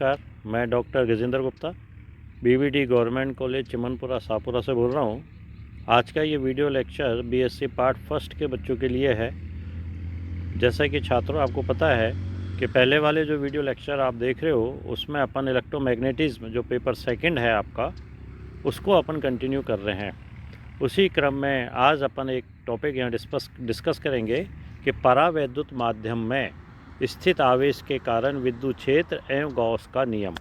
नमस्कार, मैं doctor Gajendra Gupta BBD government college Chimanpura Shahpura से बोल रहा हूँ। आज का ये video lecture BSc part first के बच्चों के लिए है। जैसा कि छात्रों आपको पता है कि पहले वाले जो वीडियो लेक्चर आप देख रहे हो उसमें अपन इलेक्ट्रोमैग्नेटिज्म जो पेपर सेकंड है आपका, उसको अपन कंटिन्यू कर रहे हैं। उसी क्रम में आज अपन एक टॉपिक यहाँ डिस्कस करेंगे कि परावैद्युत माध्यम में स्थित आवेश के कारण विद्युत क्षेत्र एवं गॉस का नियम।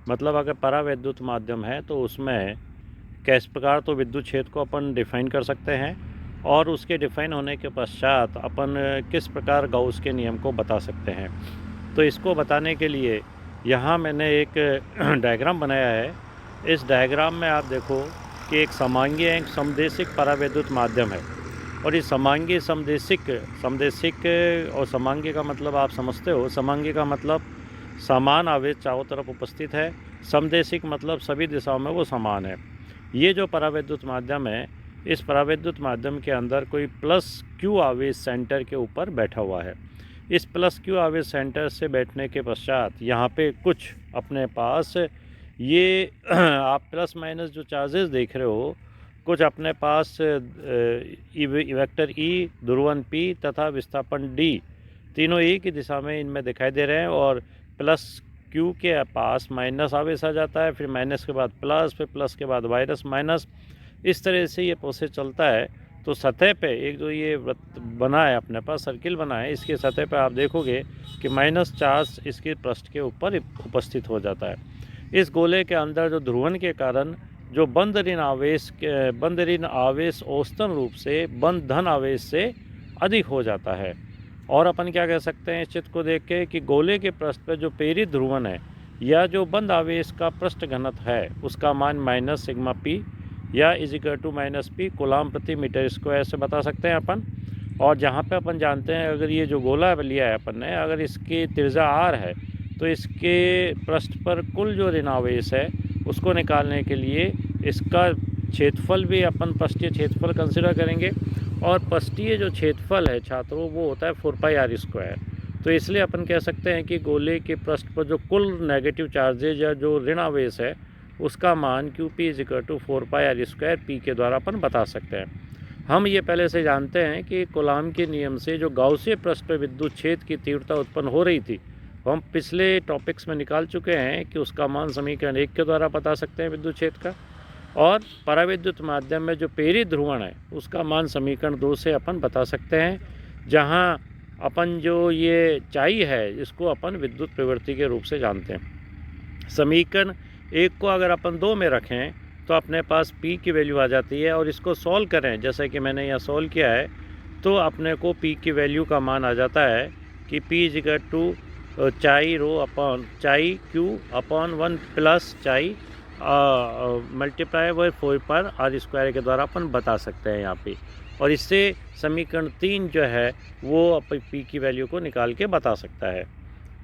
मतलब अगर परावैद्युत माध्यम है तो उसमें किस प्रकार तो विद्युत क्षेत्र को अपन डिफाइन कर सकते हैं और उसके डिफाइन होने के पश्चात अपन किस प्रकार गॉस के नियम को बता सकते हैं। तो इसको बताने के लिए यहाँ मैंने एक डायग्राम बनाया है। इस डायग्राम में आप देखो कि एक समांगी एवं समदेशिक परावैद्युत माध्यम है और इस समांगी समदेशिक और समांगी का मतलब आप समझते हो। समांगी का मतलब समान आवेश चारों तरफ उपस्थित है, समदेशिक मतलब सभी दिशाओं में वो समान है। ये जो परावैद्युत माध्यम है, इस परावैद्युत माध्यम के अंदर कोई प्लस क्यू आवेश सेंटर के ऊपर बैठा हुआ है। इस प्लस क्यू आवेश सेंटर से बैठने के पश्चात यहाँ पे कुछ अपने पास ये आप प्लस माइनस जो चार्जेस देख रहे हो, कुछ अपने पास वेक्टर ई, ध्रुवन पी तथा विस्थापन डी, तीनों एक ही दिशा में इनमें दिखाई दे रहे हैं। और प्लस क्यू के पास माइनस आवेश आ जाता है, फिर माइनस के बाद प्लस, फिर प्लस के बाद वायरस माइनस, इस तरह से ये प्रोसेस चलता है। तो सतह पे एक जो ये वृत्त बना है, अपने पास सर्किल बना है, इसके सतह पे आप देखोगे कि माइनस चार्ज इसके पृष्ठ के ऊपर उपस्थित हो जाता है। इस गोले के अंदर जो ध्रुवन के कारण जो बंध ऋण आवेश औसतन रूप से बंध धन आवेश से अधिक हो जाता है। और अपन क्या कह सकते हैं इस चित्र को देख के कि गोले के पृष्ठ पर जो प्रेरित ध्रुवन है या जो बंध आवेश का पृष्ठ घनत्व है उसका मान माइनस सिग्मा पी या equal to minus p coulomb प्रति मीटर स्क्वायर से बता सकते हैं अपन। और जहाँ पे अपन जानते हैं अगर ये जो गोला लिया है अपन ने, अगर इसकी त्रिज्या आर है तो इसके पृष्ठ पर कुल जो ऋण आवेश है उसको निकालने के लिए इसका क्षेत्रफल भी अपन पृष्ठीय क्षेत्रफल कंसिडर करेंगे। और पृष्ठीय जो क्षेत्रफल है छात्रों वो होता है 4πr स्क्वायर। तो इसलिए अपन कह सकते हैं कि गोले के पृष्ठ पर जो कुल नेगेटिव चार्जेज या जो ऋण आवेश है उसका मान QP equal to 4πr square p के द्वारा अपन बता सकते हैं। हम ये पहले से जानते हैं कि कूलाम के नियम से जो गाउसीय पृष्ठ पर विद्युत क्षेत्र की तीव्रता उत्पन्न हो रही थी, हम पिछले टॉपिक्स में निकाल चुके हैं कि उसका मान समीकरण 1 के द्वारा बता सकते हैं विद्युत क्षेत्र का। और परावैद्युत माध्यम में जो प्रेरित ध्रुवण है उसका मान समीकरण 2 से अपन बता सकते हैं, जहां अपन जो ये चाई है इसको अपन विद्युत प्रवृत्ति के रूप से जानते हैं। समीकरण 1 को अगर अपन 2 में रखें तो अपने पास P की वैल्यू आ जाती है और इसको सॉल्व करें जैसे कि मैंने यहाँ सॉल्व किया है तो अपने को P की वैल्यू का मान आ जाता है कि P इजिकल टू चाई रो अपॉन चाई क्यू अपॉन 1 प्लस चाई मल्टीप्लाई बाय 4πr स्क्वायर के द्वारा अपन बता सकते हैं यहाँ पे। और इससे समीकरण 3 जो है वो अपन P की वैल्यू को निकाल के बता सकता है।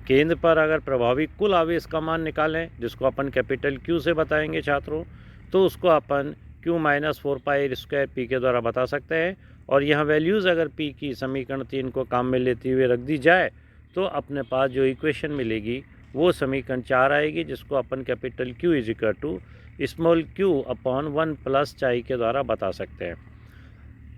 केंद्र पर अगर प्रभावी कुल आवेश का मान निकालें जिसको अपन कैपिटल Q से बताएंगे छात्रों, तो उसको अपन Q minus 4πr square P के द्वारा बता सकते हैं। और यहाँ वैल्यूज़ अगर P की समीकरण 3 को काम में लेते हुए रख दी जाए तो अपने पास जो इक्वेशन मिलेगी वो समीकरण 4 आएगी, जिसको अपन capital Q equal to small q upon 1 plus chi के द्वारा बता सकते हैं।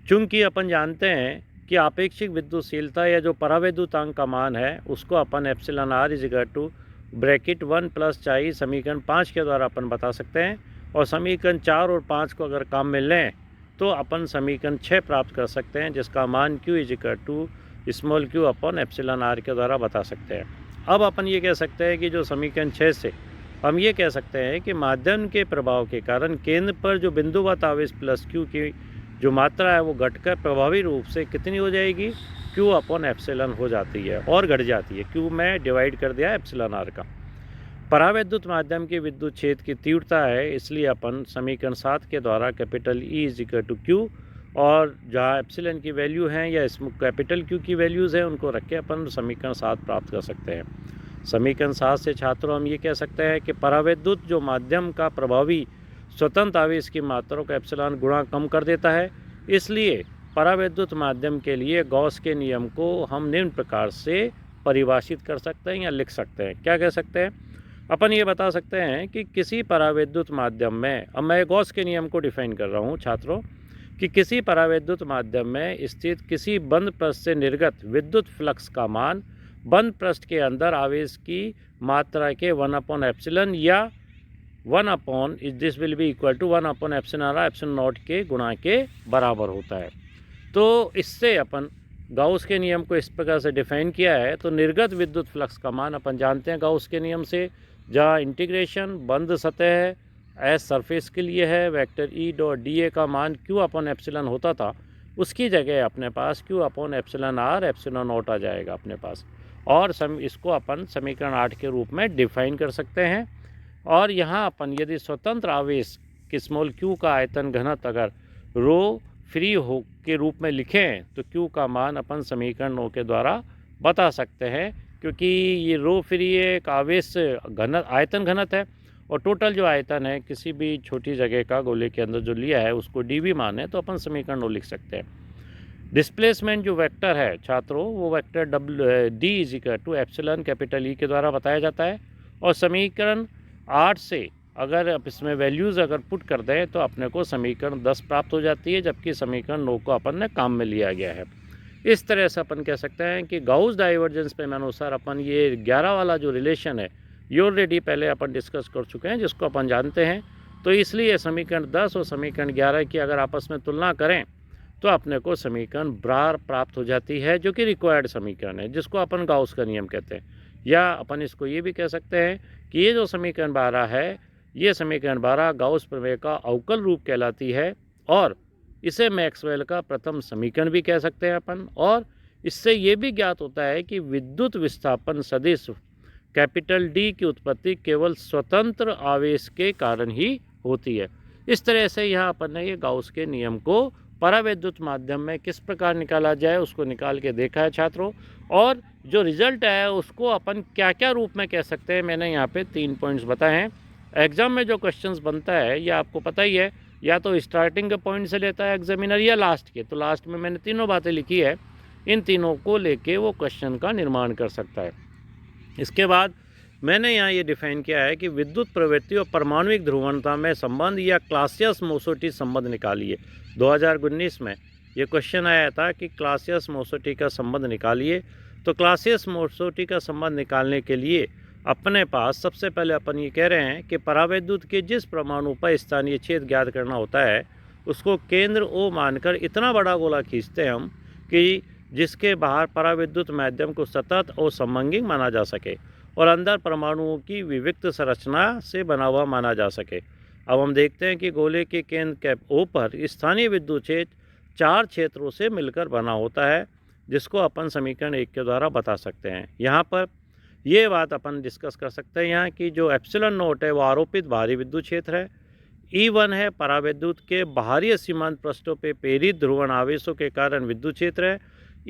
चूँकि अपन जानते हैं कि आपेक्षिक विद्युतशीलता या जो परावैद्युतांक का मान है उसको अपन epsilon r equal to bracket 1 plus chi समीकरण 5 के द्वारा अपन बता सकते हैं। और समीकरण 4 और 5 को अगर काम में लें तो अपन समीकरण 6 प्राप्त कर सकते हैं, जिसका मान Q equal to small q upon epsilon r के द्वारा बता सकते हैं। अब अपन ये कह सकते हैं कि जो समीकरण 6 से हम ये कह सकते हैं कि माध्यम के प्रभाव के कारण केंद्र पर जो बिंदुवत आवेश प्लस Q की जो मात्रा है वो घटकर प्रभावी रूप से कितनी हो जाएगी, Q अपॉन एप्सिलॉन हो जाती है और घट जाती है। Q में डिवाइड कर दिया एप्सिलॉन r का। परावैद्युत माध्यम के विद्युत क्षेत्र की तीव्रता है, इसलिए अपन समीकरण 7 के द्वारा capital E equal to Q और जहाँ एप्सिलॉन की वैल्यू हैं या इसमें कैपिटल Q की वैल्यूज़ हैं उनको रख के अपन समीकरण 7 प्राप्त कर सकते हैं। समीकरण 7 से छात्रों हम ये कह सकते हैं कि परावैद्युत जो माध्यम का प्रभावी स्वतंत्र आवेश की मात्रा को एप्सिलॉन गुणा कम कर देता है। इसलिए परावैद्युत माध्यम के लिए गॉस के नियम को हम निम्न प्रकार से परिभाषित कर सकते हैं या लिख सकते हैं। क्या कह सकते हैं, अपन ये बता सकते हैं कि किसी परावैद्युत माध्यम में, अब मैं गॉस के नियम को डिफाइन कर रहा हूँ छात्रों, कि किसी परावैद्युत माध्यम में स्थित किसी बंद पृष्ठ से निर्गत विद्युत फ्लक्स का मान बंद पृष्ठ के अंदर आवेश की मात्रा के 1/ε या 1 this will be equal to 1/ε0 के गुणा के बराबर होता है। तो इससे अपन गाउस के नियम को इस प्रकार से डिफाइन किया है। तो निर्गत विद्युत फ्लक्स का मान अपन जानते हैं गाउस के नियम से, जहाँ इंटीग्रेशन बंद सतह एस सरफेस के लिए है, vector E dot D A का मान Q/ε होता था, उसकी जगह अपने पास Q/εr ε0 आ जाएगा अपने पास, और इसको अपन समीकरण 8 के रूप में डिफाइन कर सकते हैं। और यहाँ अपन यदि स्वतंत्र आवेश कि स्मॉल q का आयतन घनत्व अगर रो फ्री हो के रूप में लिखें तो q का मान अपन समीकरण 9 के द्वारा बता सकते हैं, क्योंकि ये रो फ्री एक आवेश आयतन घनत्व है, और टोटल जो आयतन है किसी भी छोटी जगह का गोले के अंदर जो लिया है उसको dv मान है, तो अपन समीकरण 9 लिख सकते हैं। डिस्प्लेसमेंट जो वेक्टर है छात्रों, वो वेक्टर d कैपिटल E के द्वारा बताया जाता है, और समीकरण 8 से अगर आप इसमें वैल्यूज़ अगर पुट कर दें तो अपने को समीकरण 10 प्राप्त हो जाती है, जबकि समीकरण 9 को अपन ने काम में लिया गया है। इस तरह से अपन कह सकते हैं कि गाउस डाइवर्जेंस पे अनुसार अपन ये 11 वाला जो रिलेशन है ये ऑलरेडी पहले अपन डिस्कस कर चुके हैं, जिसको अपन जानते हैं। तो इसलिए समीकरण 10 और समीकरण 11 की अगर आपस में तुलना करें तो अपने को समीकरण ब्रार प्राप्त हो जाती है, जो कि रिक्वायर्ड समीकरण है, जिसको अपन गाउस का नियम कहते हैं। या अपन इसको ये भी कह सकते हैं कि ये जो समीकरण 12 है, ये समीकरण 12 गाउस प्रमेय का अवकल रूप कहलाती है, और इसे मैक्सवेल का प्रथम समीकरण भी कह सकते हैं अपन। और इससे ये भी ज्ञात होता है कि विद्युत विस्थापन सदिश कैपिटल डी की उत्पत्ति केवल स्वतंत्र आवेश के कारण ही होती है। इस तरह से यहाँ अपन ने ये गाउस के नियम को परावैद्युत माध्यम में किस प्रकार निकाला जाए उसको निकाल के देखा है छात्रों, और जो रिजल्ट है उसको अपन क्या क्या रूप में कह सकते हैं, मैंने यहाँ पे 3 पॉइंट्स बताए हैं। एग्जाम में जो क्वेश्चंस बनता है ये आपको पता ही है, या तो स्टार्टिंग के पॉइंट से लेता है एग्जामिनर या लास्ट के, तो लास्ट में मैंने तीनों बातें लिखी है, इन तीनों को लेके वो क्वेश्चन का निर्माण कर सकता है। इसके बाद मैंने यहाँ ये डिफाइन किया है कि विद्युत प्रवृत्ति और परमाणुविक ध्रुवणता में संबंध या क्लासियस-मोसोटी संबंध निकालिए। 2019 में ये क्वेश्चन आया था कि क्लासियस-मोसोटी का संबंध निकालिए। तो क्लासियस-मोसोटी का संबंध निकालने के लिए अपने पास सबसे पहले अपन ये कह रहे हैं कि परावैद्युत के जिस परमाणु पर स्थानीय छेद ज्ञात करना होता है उसको केंद्र O मानकर इतना बड़ा गोला खींचते हैं हम कि जिसके बाहर परावैद्युत माध्यम को सतत और समंगिक माना जा सके और अंदर परमाणुओं की विविक्त संरचना से बना हुआ माना जा सके। अब हम देखते हैं कि गोले के केंद्र कैप O पर स्थानीय विद्युत क्षेत्र 4 क्षेत्रों से मिलकर बना होता है, जिसको अपन समीकरण 1 के द्वारा बता सकते हैं। यहाँ पर ये बात अपन डिस्कस कर सकते हैं यहाँ की जो ε0 है वो आरोपित बाहरी विद्युत क्षेत्र है, E1 है परावैद्युत के बाहरी सीमांत पृष्ठों पर प्रेरित ध्रुवण आवेशों के कारण विद्युत क्षेत्र है,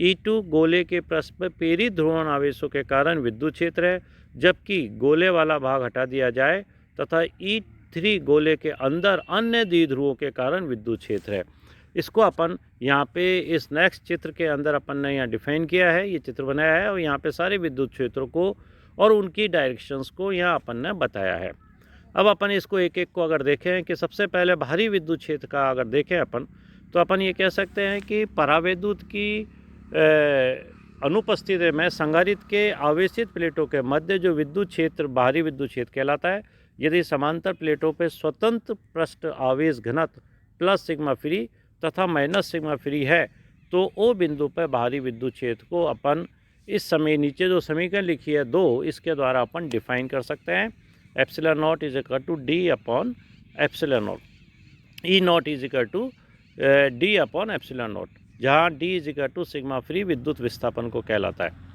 E2 गोले के पृष्ठ पर प्रेरित ध्रुवण आवेशों के कारण विद्युत क्षेत्र है, जबकि गोले वाला भाग हटा दिया जाए तथा E3 गोले के अंदर अन्य द्विध्रुवों के कारण विद्युत क्षेत्र है। इसको अपन यहाँ पे इस नेक्स्ट चित्र के अंदर अपन ने यहाँ डिफाइन किया है, ये चित्र बनाया है और यहाँ पे सारे विद्युत क्षेत्रों को और उनकी डायरेक्शंस को यहाँ अपन ने बताया है। अब अपन इसको एक एक को अगर देखें कि सबसे पहले बाहरी विद्युत क्षेत्र का अगर देखें अपन, तो अपन ये कह सकते हैं कि परावैद्युत की अनुपस्थिति में संधारित्र के आवेशित प्लेटों के मध्य जो विद्युत क्षेत्र बाहरी विद्युत क्षेत्र कहलाता है। यदि समांतर प्लेटों पर स्वतंत्र पृष्ठ आवेश घनत्व प्लस सिग्मा फ्री तथा माइनस सिग्मा फ्री है तो ओ बिंदु पर बाहरी विद्युत क्षेत्र को अपन इस समय नीचे जो समीकरण लिखी है 2 इसके द्वारा अपन डिफाइन कर सकते हैं। ε0 is equal to D upon ε0, E0 is equal to D upon ε0, जहाँ D is equal to sigma free विद्युत विस्थापन को कहलाता है।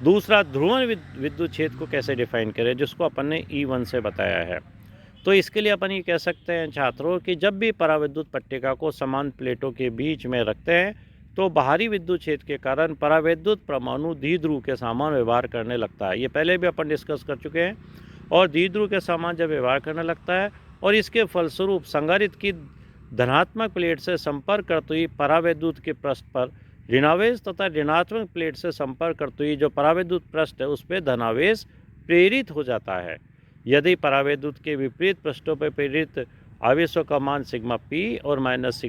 दूसरा ध्रुवण विद्युत क्षेत्र को कैसे डिफाइन करें, जिसको अपन ने E1 से बताया है। तो इसके लिए अपन ये कह सकते हैं छात्रों कि जब भी परावैद्युत पट्टिका को समान प्लेटों के बीच में रखते हैं तो बाहरी विद्युत क्षेत्र के कारण परावैद्युत परमाणु द्विध्रुव के समान व्यवहार करने लगता है। ये पहले भी अपन डिस्कस कर चुके हैं। और द्विध्रुव के समान जब व्यवहार करने लगता है और इसके फलस्वरूप संधारित्र की धनात्मक प्लेट से संपर्क करते हुए परावैद्युत के पृष्ठ पर ऋणावेश तथा ऋणात्मक प्लेट से संपर्क करते हुए जो परावैद्युत पृष्ठ है उस पर धनावेश प्रेरित हो जाता है। यदि परावैद्युत के विपरीत पृष्ठों पर प्रेरित आवेशों का मान सिग्मा पी और माइनस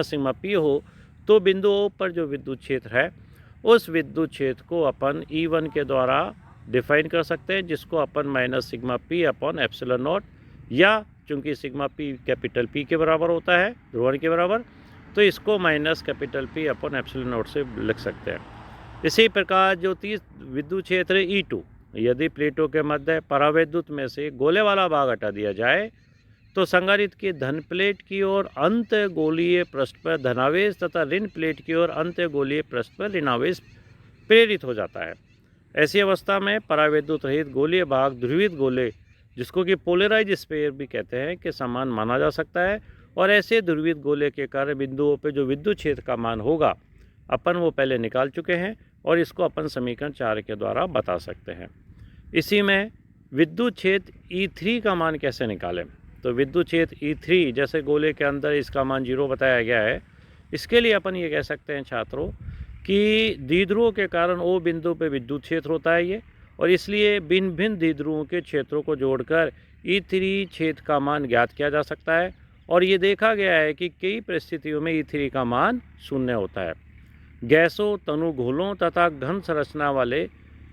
सिग्मा पी हो तो बिंदु O पर जो विद्युत क्षेत्र है उस विद्युत क्षेत्र को अपन E1 के द्वारा डिफाइन कर सकते हैं, जिसको अपन minus sigma P upon epsilon naught, या चूंकि सिग्मा पी कैपिटल पी के बराबर होता है, ध्रुवण के बराबर, तो इसको minus capital P upon epsilon not से लिख सकते हैं। इसी प्रकार जो विद्युत क्षेत्र है E2, यदि प्लेटों के मध्य परावैद्युत में से गोले वाला भाग हटा दिया जाए तो संधारित्र की धन प्लेट की ओर अंत गोलीय पृष्ठ पर धनावेश तथा ऋण प्लेट की ओर अंत गोलीय पृष्ठ पर ऋणावेश प्रेरित हो जाता है। ऐसी अवस्था में परावैद्युत रहित गोलीय भाग ध्रुवित गोले, जिसको कि पोलराइज स्फीयर भी कहते हैं, के समान माना जा सकता है। और ऐसे ध्रुवित गोले के कारण बिंदुओं पर जो विद्युत क्षेत्र का मान होगा अपन वो पहले निकाल चुके हैं और इसको अपन समीकरण 4 के द्वारा बता सकते हैं। इसी में विद्युत क्षेत्र E3 का मान कैसे निकालें, तो विद्युत क्षेत्र E3 जैसे गोले के अंदर इसका मान 0 बताया गया है। इसके लिए अपन ये कह सकते हैं छात्रों कि द्विध्रुवों के कारण O बिंदु पे विद्युत क्षेत्र होता है ये, और इसलिए भिन्न भिन्न द्विध्रुवों के क्षेत्रों को जोड़कर E3 क्षेत्र का मान ज्ञात किया जा सकता है। और ये देखा गया है कि कई परिस्थितियों में E3 का मान 0 होता है। गैसों, तनुघोलों तथा घन संरचना वाले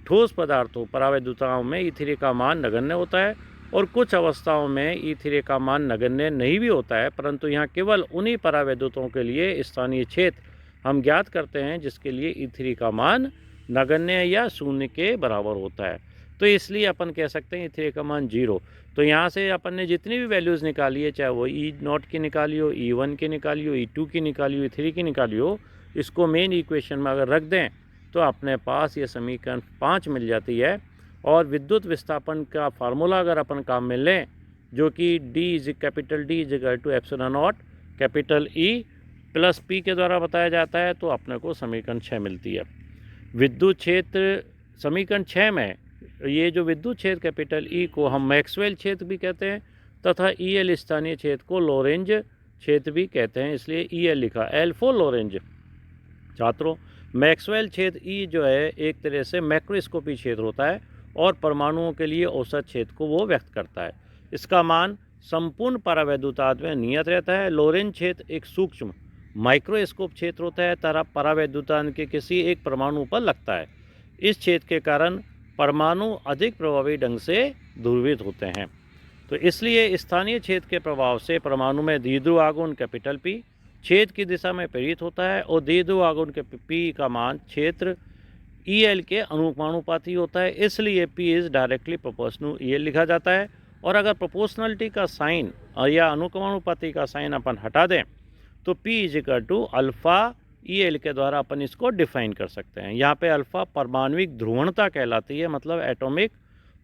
ठोस पदार्थों परावैद्युताओं में E3 का मान नगण्य होता है, और कुछ अवस्थाओं में E3 का मान नगण्य नहीं भी होता है, परंतु यहाँ केवल उन्हीं परावैद्युतों के लिए स्थानीय क्षेत्र हम ज्ञात करते हैं जिसके लिए E3 का मान नगण्य या 0 के बराबर होता है। तो इसलिए अपन कह सकते हैं E3 का मान 0। तो यहाँ से अपन ने जितनी भी वैल्यूज़ निकाली है, चाहे वो E0 की निकाली हो, E1 की निकाली हो, E2 की निकाली हो, E3 की निकाली हो, इसको मेन इक्वेशन में अगर रख दें तो अपने पास ये समीकरण 5 मिल जाती है। और विद्युत विस्थापन का फार्मूला अगर अपन काम में लें, जो कि capital D equal to epsilon not capital E plus P के द्वारा बताया जाता है, तो अपने को समीकरण 6 मिलती है। विद्युत क्षेत्र समीकरण 6 में ये जो विद्युत क्षेत्र कैपिटल E को हम मैक्सवेल क्षेत्र भी कहते हैं तथा EL स्थानीय क्षेत्र को लोरेंज क्षेत्र भी कहते हैं, इसलिए EL लिखा, L फॉर लोरेंज। छात्रों, मैक्सवेल क्षेत्र E जो है एक तरह से मैक्रोस्कोपी क्षेत्र होता है और परमाणुओं के लिए औसत क्षेत्र को वो व्यक्त करता है। इसका मान संपूर्ण परावैद्युतांत में नियत रहता है। लोरेंज क्षेत्र एक सूक्ष्म माइक्रोस्कोप क्षेत्र होता है तथा परावैद्युतांत के किसी एक परमाणु पर लगता है। इस क्षेत्र के कारण परमाणु अधिक प्रभावी ढंग से ध्रुवित होते हैं। तो इसलिए स्थानीय क्षेत्र के प्रभाव से परमाणु में द्विध्रुव आघूर्ण कैपिटल P क्षेत्र की दिशा में प्रेरित होता है, और द्विध्रुव आघूर्ण के P का मान क्षेत्र EL के अनुपाती होता है, इसलिए P is directly proportional EL लिखा जाता है। और अगर प्रोपोर्शनलिटी का साइन या अनुक्रमानुपाती का साइन अपन हटा दें तो P is equal to alpha EL के द्वारा अपन इसको डिफाइन कर सकते हैं। यहाँ पे अल्फ़ा परमाणविक ध्रुवणता कहलाती है, मतलब एटॉमिक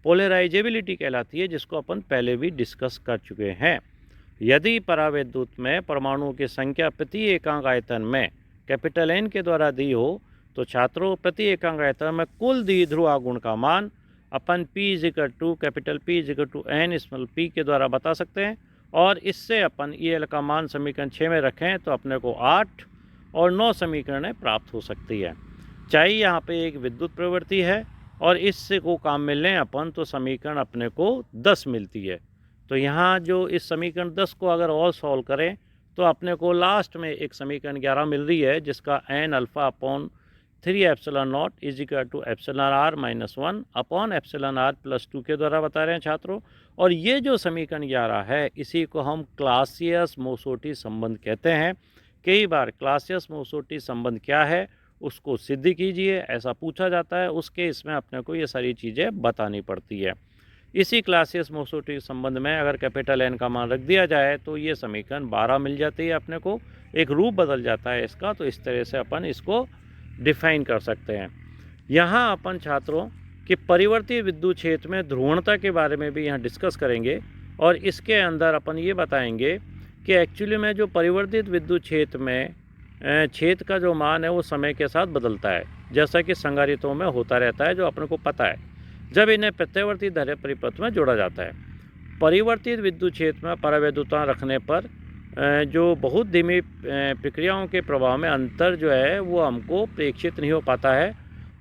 पोलराइजेबिलिटी कहलाती है, जिसको अपन पहले भी डिस्कस कर चुके हैं। यदि परावैद्युत में परमाणुओं की संख्या प्रति एकांक आयतन में कैपिटल N के द्वारा दी हो तो छात्रों प्रति एकांक आयतन में कुल द्विध्रुव आघूर्ण का मान अपन P is equal to capital P is equal to N small p के द्वारा बता सकते हैं। और इससे अपन EL का मान समीकरण 6 में रखें तो अपने को 8 और 9 समीकरणें प्राप्त हो सकती है। चाहे यहाँ पे एक विद्युत प्रवृत्ति है और इससे को काम में लें अपन तो समीकरण अपने को 10 मिलती है। तो यहाँ जो इस समीकरण 10 को अगर और सॉल्व करें तो अपने को लास्ट में एक समीकरण 11 मिल रही है, जिसका n alpha upon 3 epsilon not is equal to epsilon r minus 1 upon epsilon r plus 2 के द्वारा बता रहे हैं छात्रों। और ये जो समीकरण 11 है इसी को हम क्लासियस मोसोटी संबंध कहते हैं। कई बार क्लासियस मोसोटी संबंध क्या है उसको सिद्ध कीजिए ऐसा पूछा जाता है, उसके इसमें अपने को ये सारी चीज़ें बतानी पड़ती है। इसी क्लासियस मोसोटी संबंध में अगर कैपिटल N का मान रख दिया जाए तो ये समीकरण 12 मिल जाती है, अपने को एक रूप बदल जाता है इसका। तो इस तरह से अपन इसको डिफाइन कर सकते हैं। यहाँ अपन छात्रों कि परिवर्तित विद्युत क्षेत्र में ध्रुवणता के बारे में भी यहाँ डिस्कस करेंगे, और इसके अंदर अपन ये बताएंगे कि एक्चुअली में जो परिवर्तित विद्युत क्षेत्र में क्षेत्र का जो मान है वो समय के साथ बदलता है, जैसा कि संधारित्रों में होता रहता है, जो अपने को पता है जब इन्हें प्रत्यावर्ती धारा परिपथ में जोड़ा जाता है। परिवर्तित विद्युत क्षेत्र में परावैद्युता रखने पर जो बहुत धीमी प्रक्रियाओं के प्रभाव में अंतर जो है वो हमको प्रेक्षित नहीं हो पाता है,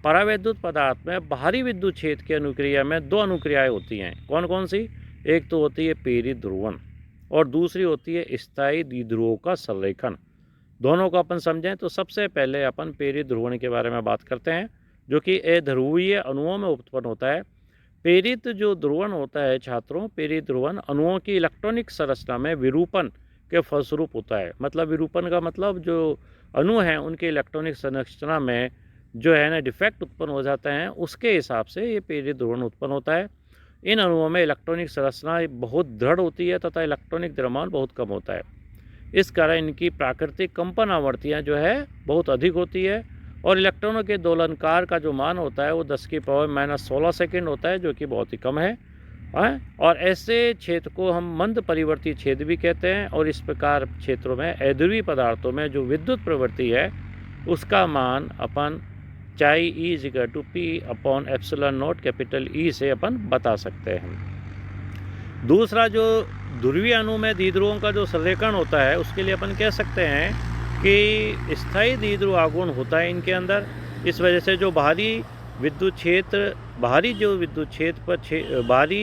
परावैद्युत पदार्थ में बाहरी विद्युत क्षेत्र की अनुक्रिया में दो अनुक्रियाएं होती हैं। कौन कौन सी? एक तो होती है पेरित ध्रुवण और दूसरी होती है स्थायी द्विध्रुवों का संरेखन। दोनों को अपन समझें तो सबसे पहले अपन पेरित ध्रुवण के बारे में बात करते हैं, जो कि अध्रुवीय अणुओं में उत्पन्न होता है। पेरित जो ध्रुवण होता है छात्रों, पेरित ध्रुवण अणुओं की इलेक्ट्रॉनिक संरचना में विरूपण के फलस्वरूप होता है। मतलब विरूपण का मतलब जो अणु हैं उनके इलेक्ट्रॉनिक संरचना में जो है ना डिफेक्ट उत्पन्न हो जाते हैं, उसके हिसाब से ये पेरित ध्रुवण उत्पन्न होता है। इन अणुओं में इलेक्ट्रॉनिक संरचना बहुत दृढ़ होती है तथा इलेक्ट्रॉनिक द्रव्यमान बहुत कम होता है। इस कारण इनकी प्राकृतिक कंपन आवृत्तियाँ जो है बहुत अधिक होती है और इलेक्ट्रॉनों के दोलनकार का जो मान होता है वो 10⁻⁻16 सेकेंड होता है, जो कि बहुत ही कम है। और ऐसे क्षेत्र को हम मंद परिवर्ती क्षेत्र भी कहते हैं। और इस प्रकार क्षेत्रों में अध्रुवीय पदार्थों में जो विद्युत प्रवृत्ति है उसका मान अपन chi E equal to P/ε0 capital E से अपन बता सकते हैं। दूसरा जो ध्रुवीय अणु में द्विध्रुवों का जो संरेखण होता है उसके लिए अपन कह सकते हैं कि स्थायी द्विध्रुव आघूर्ण होता है इनके अंदर। इस वजह से जो बाहरी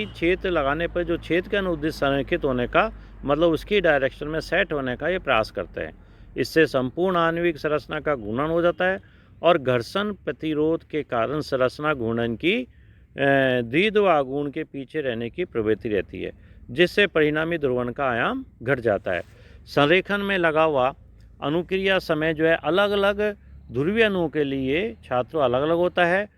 क्षेत्र लगाने पर जो क्षेत्र के अनुदिश संरेखित होने का मतलब उसकी डायरेक्शन में सेट होने का ये प्रयास करते हैं। इससे संपूर्ण आणविक संरचना का घूर्णन हो जाता है और घर्षण प्रतिरोध के कारण संरचना घूर्णन की द्विध्रुव आघूर्ण के पीछे रहने की प्रवृत्ति रहती है, जिससे परिणामी ध्रुवण का आयाम घट जाता है। संरेखन में लगा हुआ अनुक्रिया समय जो है अलग अलग ध्रुवीय अणुओं के लिए छात्रों अलग अलग होता है।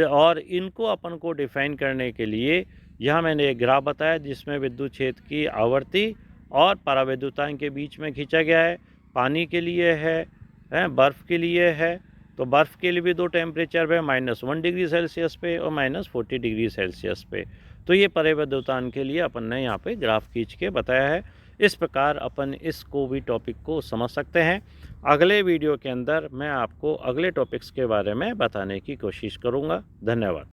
और इनको अपन को डिफाइन करने के लिए यहाँ मैंने एक ग्राफ बताया जिसमें विद्युत क्षेत्र की आवृत्ति और परावैद्युतांक के बीच में खींचा गया है। पानी के लिए है, बर्फ़ के लिए है। तो बर्फ़ के लिए भी दो टेम्परेचर है, -1 डिग्री सेल्सियस पे और -40 डिग्री सेल्सियस पे। तो ये परावैद्युतांक के लिए अपन ने यहाँ पे ग्राफ खींच के बताया है। इस प्रकार अपन इस कोविड टॉपिक को समझ सकते हैं। अगले वीडियो के अंदर मैं आपको अगले टॉपिक्स के बारे में बताने की कोशिश करूँगा। धन्यवाद।